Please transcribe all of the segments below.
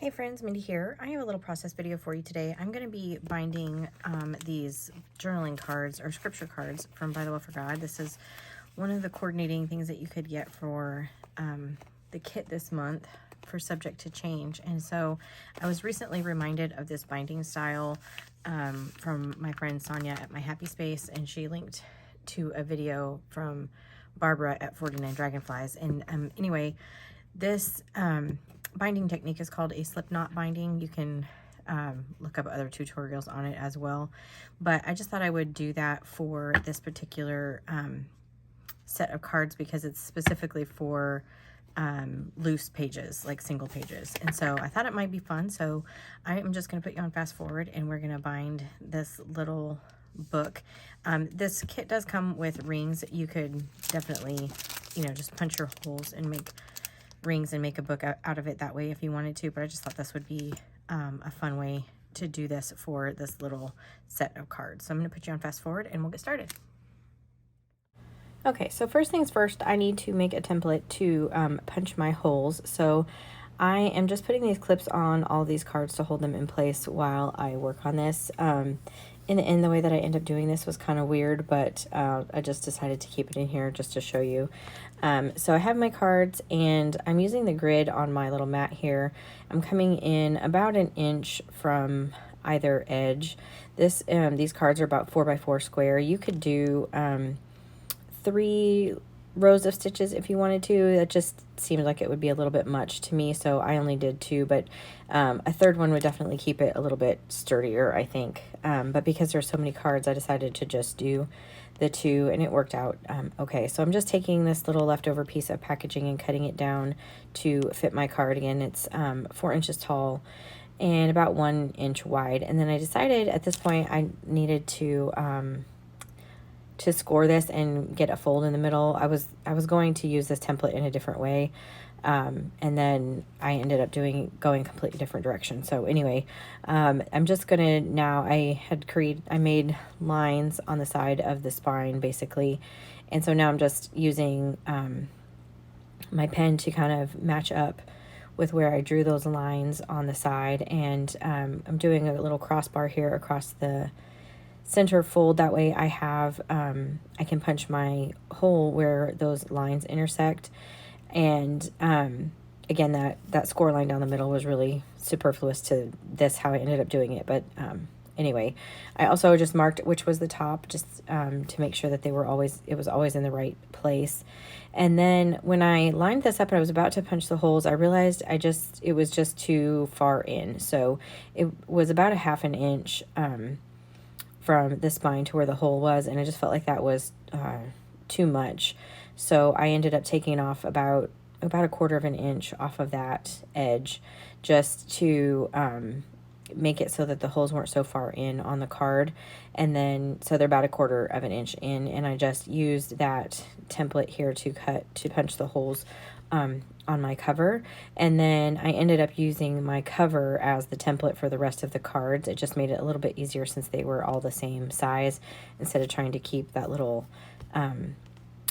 Hey friends, Mindy here. I have a little process video for you today. I'm going to be binding these journaling cards or scripture cards from Bythewell4God. This is one of the coordinating things that you could get for the kit this month for Subject to Change. And so I was recently reminded of this binding style from my friend Sonia at My Happy Space, and she linked to a video from Barbara at 49 Dragonflies. And anyway, this binding technique is called a slip knot binding. You can look up other tutorials on it as well, but I just thought I would do that for this particular set of cards because it's specifically for loose pages, like single pages. And so I thought it might be fun. So I am just going to put you on fast forward and we're going to bind this little book. This kit does come with rings. You could definitely, just punch your holes and make rings and make a book out of it that way if you wanted to, but I just thought this would be a fun way to do this for this little set of cards. So I'm going to put you on fast forward and we'll get started. Okay, so first things first, I need to make a template to punch my holes. So I am just putting these clips on all these cards to hold them in place while I work on this. In the end, the way that I end up doing this was kind of weird, but I just decided to keep it in here just to show you. So I have my cards and I'm using the grid on my little mat here. I'm coming in about an inch from either edge. These cards are about 4x4 square. You could do 3 rows of stitches if you wanted to. That just seemed like it would be a little bit much to me, so I only did 2, but a third one would definitely keep it a little bit sturdier, I think. But because there's so many cards, I decided to just do the 2 and it worked out okay. So I'm just taking this little leftover piece of packaging and cutting it down to fit my card. Again, it's 4 inches tall and about 1 inch wide. And then I decided at this point I needed to score this and get a fold in the middle. I was going to use this template in a different way, and then I ended up going completely different direction. So anyway, I'm just gonna now, I made lines on the side of the spine basically, and so now I'm just using my pen to kind of match up with where I drew those lines on the side, and I'm doing a little crossbar here across the center fold. That way I have I can punch my hole where those lines intersect. And again, that score line down the middle was really superfluous to this, how I ended up doing it. But anyway, I also just marked which was the top, just to make sure that it was always in the right place. And then when I lined this up and I was about to punch the holes, I realized it was just too far in. So it was about a 1/2 inch from the spine to where the hole was, and I just felt like that was too much. So I ended up taking off about a 1/4 inch off of that edge, just to make it so that the holes weren't so far in on the card. And then so they're about a 1/4 inch in, and I just used that template here to punch the holes on my cover. And then I ended up using my cover as the template for the rest of the cards. It just made it a little bit easier since they were all the same size, instead of trying to keep that little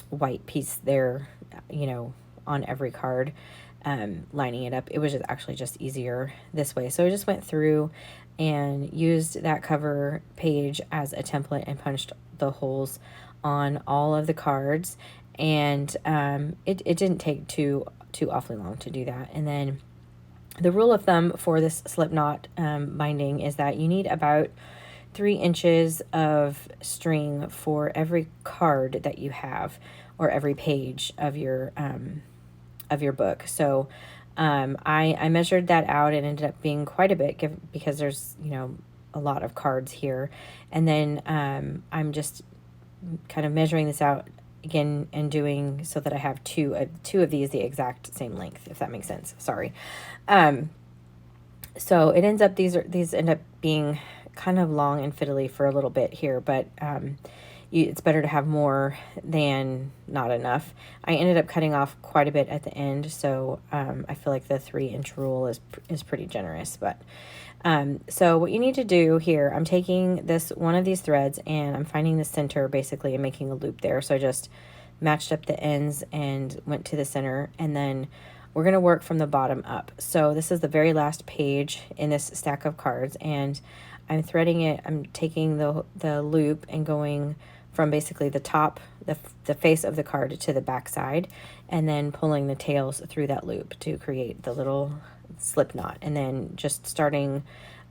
white piece there, on every card, lining it up. It was actually just easier this way. So I just went through and used that cover page as a template and punched the holes on all of the cards. And it didn't take too awfully long to do that. And then the rule of thumb for this slip knot binding is that you need about 3 inches of string for every card that you have, or every page of your book. So I measured that out and ended up being quite a bit, because there's a lot of cards here. And then I'm just kind of measuring this out again and doing so that I have two of these the exact same length, if that makes sense. Sorry. So it ends up, these end up being kind of long and fiddly for a little bit here, but it's better to have more than not enough. I ended up cutting off quite a bit at the end, so I feel like the 3 inch rule is pretty generous. But so what you need to do here, I'm taking one of these threads and I'm finding the center basically and making a loop there. So I just matched up the ends and went to the center, and then we're going to work from the bottom up. So this is the very last page in this stack of cards, and I'm threading it. I'm taking the loop and going from basically the top, the face of the card to the back side, and then pulling the tails through that loop to create the little slip knot, and then just starting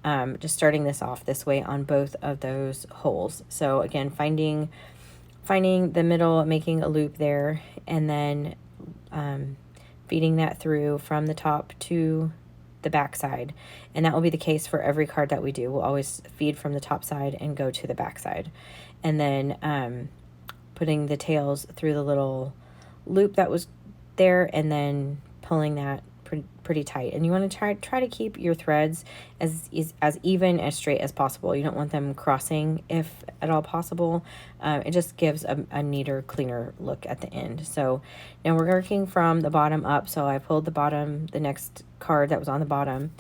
this off this way on both of those holes. So again, finding the middle, making a loop there, and then feeding that through from the top to the back side. And that will be the case for every card that we do. We'll always feed from the top side and go to the back side. And then putting the tails through the little loop that was there, and then pulling that pretty tight. And you want to try to keep your threads as even, as straight as possible. You don't want them crossing if at all possible. It just gives a neater, cleaner look at the end. So now we're working from the bottom up. So I pulled the next card that was on the bottom,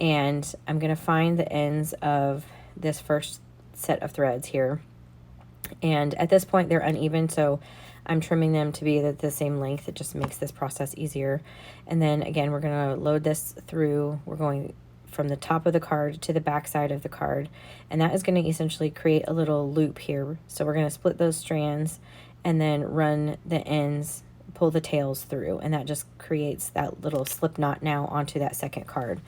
and I'm going to find the ends of this first set of threads here. And at this point they're uneven, so I'm trimming them to be the same length. It just makes this process easier. And then again, we're going to load this through. We're going from the top of the card to the back side of the card, and that is going to essentially create a little loop here. So we're going to split those strands and then run the ends, pull the tails through, and that just creates that little slip knot now onto that second card.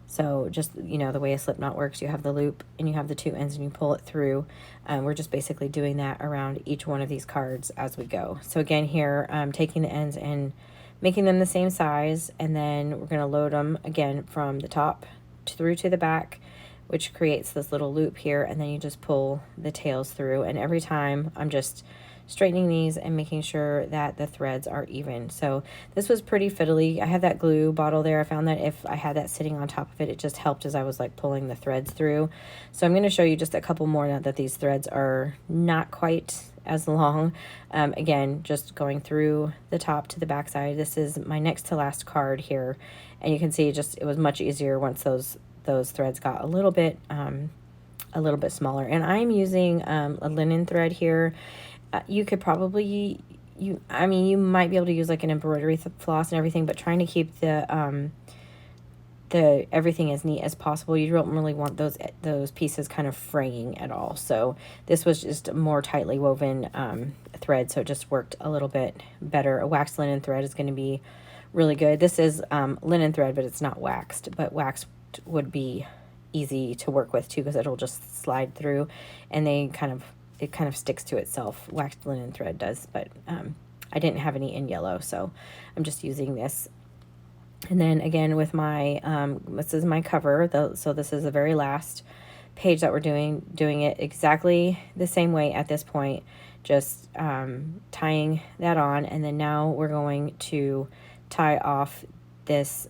So just, you know, the way a slip knot works, you have the loop and you have the two ends and you pull it through. We're just basically doing that around each one of these cards as we go. So again here, taking the ends and making them the same size, and then we're going to load them again from the top through to the back, which creates this little loop here, and then you just pull the tails through. And every time I'm just straightening these and making sure that the threads are even. So this was pretty fiddly. I have that glue bottle there. I found that if I had that sitting on top of it, it just helped as I was like pulling the threads through. So I'm going to show you just a couple more now that these threads are not quite as long. Again, just going through the top to the back side. This is my next to last card here, and you can see it was much easier once those threads got a little bit smaller. And I'm using a linen thread here. You could probably, you might be able to use like an embroidery floss and everything, but trying to keep the everything as neat as possible. You don't really want those pieces kind of fraying at all. So this was just a more tightly woven thread, so it just worked a little bit better. A waxed linen thread is going to be really good. This is linen thread, but it's not waxed, but waxed would be easy to work with too, because it'll just slide through, and it kind of sticks to itself. Waxed linen thread does, but I didn't have any in yellow, so I'm just using this. And then again with my, this is my cover, so this is the very last page that we're doing it exactly the same way at this point, just tying that on. And then now we're going to tie off this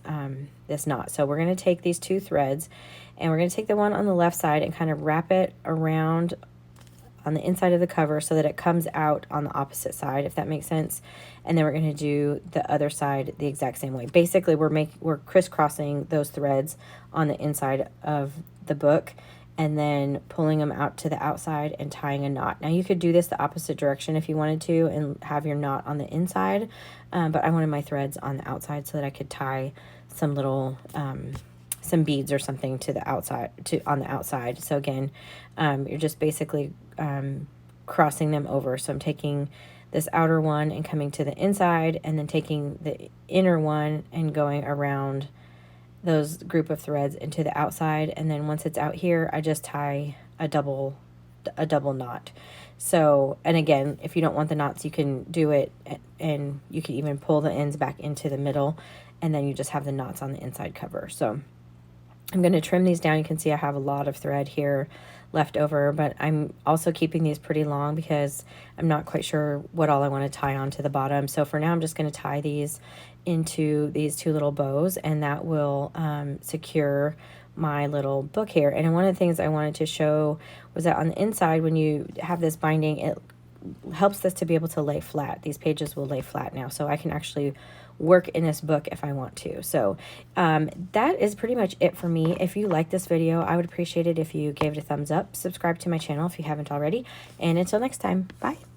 this knot. So we're going to take these two threads, and we're going to take the one on the left side and kind of wrap it around on the inside of the cover so that it comes out on the opposite side, if that makes sense. And then we're going to do the other side the exact same way. Basically, we're crisscrossing those threads on the inside of the book, and then pulling them out to the outside and tying a knot. Now you could do this the opposite direction if you wanted to and have your knot on the inside, but I wanted my threads on the outside so that I could tie some little some beads or something to the outside, on the outside. So again, you're just basically crossing them over. So I'm taking this outer one and coming to the inside, and then taking the inner one and going around those group of threads into the outside. And then once it's out here, I just tie a double knot. So, and again, if you don't want the knots, you can do it, and you can even pull the ends back into the middle, and then you just have the knots on the inside cover. So I'm going to trim these down. You can see I have a lot of thread here left over, but I'm also keeping these pretty long because I'm not quite sure what all I want to tie onto the bottom. So for now, I'm just going to tie these into these two little bows, and that will secure my little book here. And one of the things I wanted to show was that on the inside, when you have this binding, it helps this to be able to lay flat. These pages will lay flat now, so I can actually work in this book if I want to. So that is pretty much it for me. If you like this video, I would appreciate it if you gave it a thumbs up. Subscribe to my channel if you haven't already, and until next time, bye.